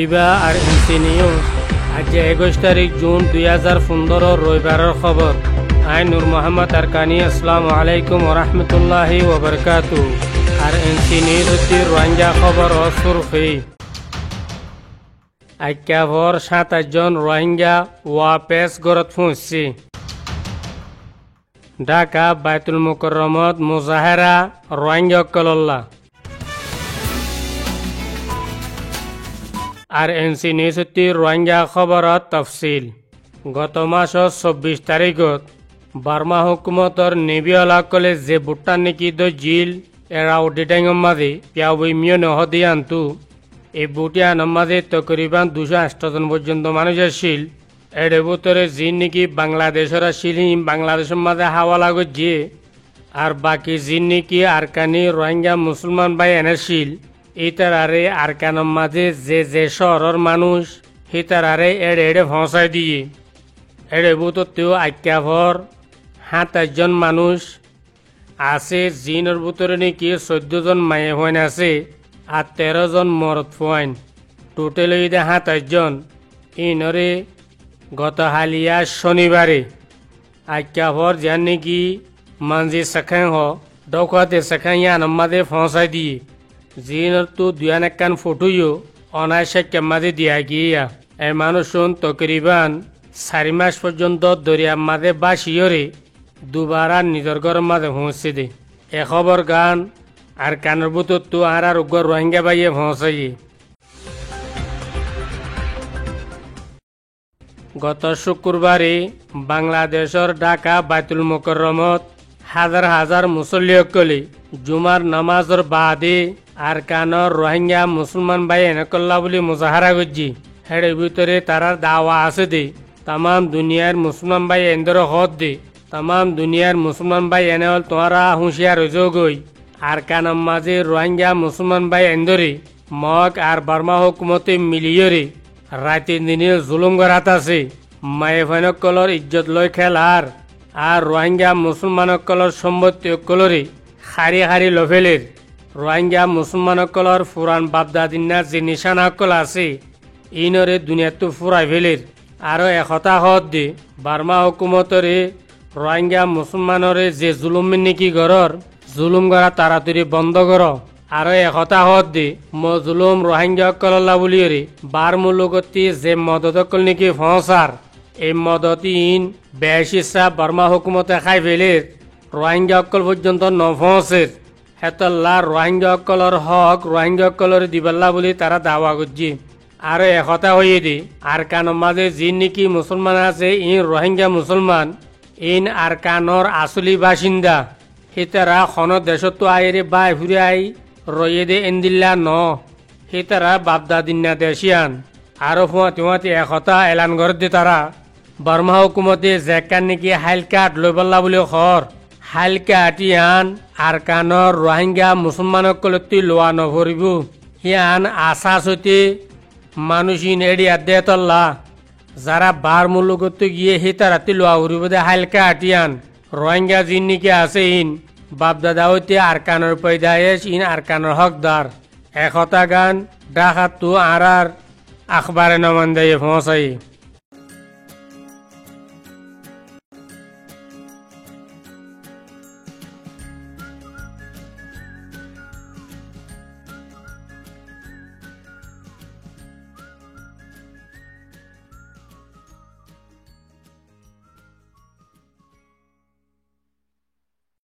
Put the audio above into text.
ইবা আর NC news আজ 21 তারিখ June 2015 রবিবারের খবর। আই নূর মোহাম্মদ আরকানি। আসসালামু আলাইকুম ওরহমতুল্লাহি ওবরকাতু। আর এনসি নিউজ হচ্ছে রোহিঙ্গা খবর ও সুরফি। আজ্ঞাভর 27 জন রোহিঙ্গা ওয়াপেস গড়ত পৌঁছছে। ঢাকা বাইতুল মুকাররমত মুজাহেরা রোহিঙ্গা কলল্লা। আর এনসি নিউজ হচ্ছে রোহিঙ্গা খবরত তফসিল। গত মাসের 24 তারিখত বার্মা হুকুমতর নেবিওয়ালা কলে যে ভুট্টান নেকি দ জিল এরা উডিটাইঙর মাঝে পিয়াবই মিয় নহদি আনতু এই বুটিয়ানোর মাঝে তকরিবান 208 জন পর্যন্ত মানুষ আসছিল। এর ভিতরে জিন নাকি বাংলাদেশের আসছিল, বাংলাদেশের মাঝে হাওয়ালা গিয়ে আর বাকি জিন নাকি আরকানি রোহিঙ্গা মুসলমান ভাই এনেছিল। ইতারারে আরকানের মাঝে যে শহরের মানুষ হিতারারে এড়ে ভসাই দিয়ে এড়ে বুততেও আজ্ঞাভর 27 জন মানুষ আছে। জিনের ভিতরে নাকি 14 জন মায়ে হইন আছে আর 13 জন মরদ ফোয়াইন। টোটাল 27 জন। ইনরে গত হালিয়া শনিবারে আজ্ঞাভর যান নাকি মানজি সাখাই হ ডকাতে সাখাই আনম্মাদে ফসাই দিয়ে জিনের তো দুয়ান একখান ফটোও অনায়াসের মাঝে দিয়া গিয়া এই মানুষ তকরিবান 4 মাস পর্যন্ত দরিয়ার মাঝে বাসিয়রে দুবারা নিজের ঘরের মাঝে পৌঁছে দে। এ খবর গান আর কানের বুতর তো আর উগ্র রোহিঙ্গা বাইয়ে পৌঁছাইয়ে। গত শুক্রবারে বাংলাদেশের ঢাকা বাইতুল মুকাররমত হাজার হাজার মুসল্লিসকলে জুমার নামাজের বাদে আর কানর রোহিঙ্গা মুসলমান ভাই এনেকল্লা বলে মুজাহারা করছি। এর ভিতরে তারার দাওয়া আছে দে তাম দুনিয়ার মুসলমান ভাই এন্দর হদ দে তাম দুনিয়ার মুসলমান ভাই এনে হল তোমারা হুঁশিয়ার হয়ে গই। আর কানর মাঝে রোহিঙ্গা মুসলমান ভাই এন্দরে মগ আর বার্মা হুকুমতে মিলিয়রে রাতে দিনে জুলুম করাত আছে। মায়ে ফাইনকলর ইজ্জত লয় খেলার আর রোহিঙ্গা মুসলমানকলর সম্পত্তি অকলরে হারি হারি লফেলের রোহিঙ্গা মুসলমানকলর ফুরান বাপদাদিনার যে নিশানা অকল আছে ইনরে দুনিয়াতো ফুরাই ফেলের। আরও একতা হদ দে বার্মা হুকুমতরে রোহিঙ্গা মুসলমানরে যে জুলুম নেকি গড়র জুলুম করা তাড়াতাড়ি বন্ধ কর। আরও একতা হদ দে জুলুম রোহিঙ্গা অকল্লা বলিয়রে বার মূলগতি যে মদত অকল নেকি ফসার এই মদতি ইন বেশিসা বার্মা হুকুমতে খাই ফেলের রোহিঙ্গা অকল পর্যন্ত নফসের হেতল্লা রোহিঙ্গা অকলর হক রোহিঙ্গা অকলর দিবাল্লা বলে তারা দাওয়া করছে। আরো একতা হয়ে দে আর কানোর মাঝে যিন নাকি মুসলমান আছে ইন রোহিঙ্গা মুসলমান ইন আর কানোর আসলি বাসিন্দা হিতারা খন দেশতো আইরে বাই ফুরে আই রয়ে দে এন্দিল্লা ন হিতারা বাপদাদিনা দেশিয়ান। আরো ফুয়াতে একতা এলান করে দে তারা বার্মা হুকুমতে জেকান নাকি হাইলকাট লই পাল্লা বলে খর হাইলকাট ইয়ান আর কানোর রোহিঙ্গা মুসলমানসকলতে লোয়া নভরিব হিয়ান আশাস হইতে মানুষিন এড়িয়া দে তল্লা যারা বার মূল্যগত গিয়ে হিতারাতে লোয়া উড়িব দে হাইলকাট ইয়ান রোহিঙ্গা জিন নাকি আছে ইন বাপদাদা হইতে আর কানোর পয়দায়েশ ইন আর কানোর হকদার। একতা গান ডাকাত তো আর আখবারে নমান দেয় পৌঁছাই।